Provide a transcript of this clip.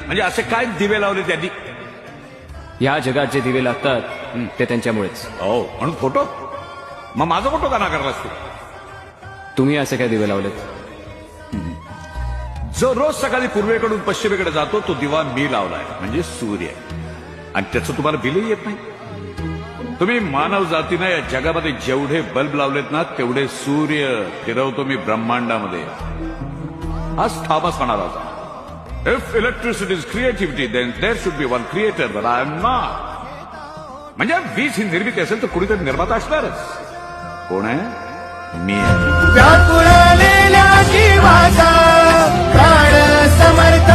म्हणजे असे काय दिवे लावले त्यांनी? या जगात जे दिवे लागतात ते त्यांच्यामुळेच. हो, म्हणून फोटो? मग माझा फोटो का नाकारलास तू? तुम्ही असे काय दिवे लावलेत? जो रोज सकाळी पूर्वेकडून पश्चिमेकडे जातो तो दिवा मी लावलाय, म्हणजे सूर्य. आणि त्याचं तुम्हाला बिलही येत नाही. तुम्ही मानव जातीनं या जगामध्ये जेवढे बल्ब लावलेत ना तेवढे सूर्य फिरवतो मी ब्रह्मांडामध्ये. आज थॉमस म्हणाला होता, if electricity is creativity then there should be one creator, but I am not. म्हणजे वीज ही निर्मिती असेल तर कुणीतरी निर्माता असणारच. कोण आहे? मी आहे. व्याकुळलेल्या जीवाचा प्राण समर्थ